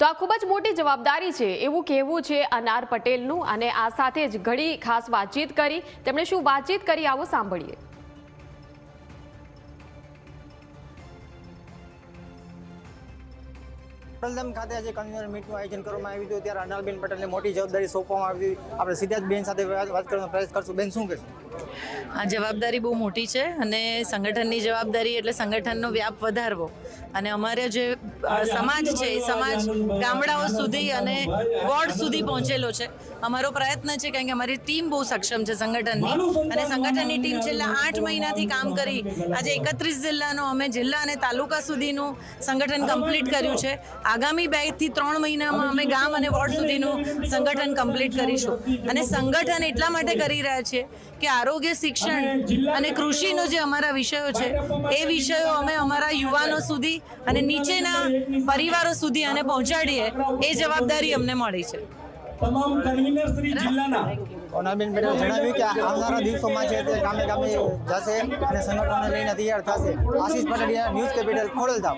તો આ ખૂબ જ મોટી જવાબદારી છે એવું કહેવું છે અનાર પટેલનું, અને આ સાથે જ ઘણી ખાસ વાતચીત કરી. તેમણે શું વાતચીત કરી આવો સાંભળીએ. ખોડલધામ ખાતે આજે કન્વીનર મીટનું આયોજન કરવામાં આવ્યું હતું, ત્યારે અનારબેન પટેલને મોટી જવાબદારી સોંપવામાં આવી. આપણે સીધા જ બેન સાથે વાત કરવાનો પ્રયાસ કરશું. બેન, શું કહેશો? આ જવાબદારી બહુ મોટી છે અને સંગઠનની જવાબદારી એટલે સંગઠનનો વ્યાપ વધારવો, અને અમારે જે સમાજ છે એ સમાજ ગામડાઓ સુધી અને વોર્ડ સુધી પહોંચેલો છે. અમારો પ્રયત્ન છે કારણ કે અમારી ટીમ બહુ સક્ષમ છે સંગઠનની, અને સંગઠનની ટીમ છેલ્લા 8 મહિનાથી કામ કરી આજે 31 જિલ્લાનો અમે જિલ્લા અને તાલુકા સુધીનું સંગઠન કમ્પ્લીટ કર્યું છે. આગામી 2 થી 3 મહિનામાં અમે ગામ અને વોર્ડ સુધીનું સંગઠન કમ્પ્લીટ કરીશું. અને સંગઠન એટલા માટે કરી રહ્યા છે કે આરોગ્ય, શિક્ષણ અને કૃષિનો જે અમારા વિષયો છે એ વિષયો અમે અમારા યુવાનો સુધી અને નીચેના પરિવારો સુધી અને પહોંચાડીએ એ જવાબદારી અમને મળી છે. તમામ કન્વીનર શ્રી જિલ્લાના અનારબેન પટેલે જણાવ્યું કે આવનારા દિવસોમાં છે તે ગામે ગામે જશે અને સંગઠનને લઈને તૈયાર થશે. આશીષ પટેલ, ન્યૂઝ કેપિટલ, ખોડલધામ.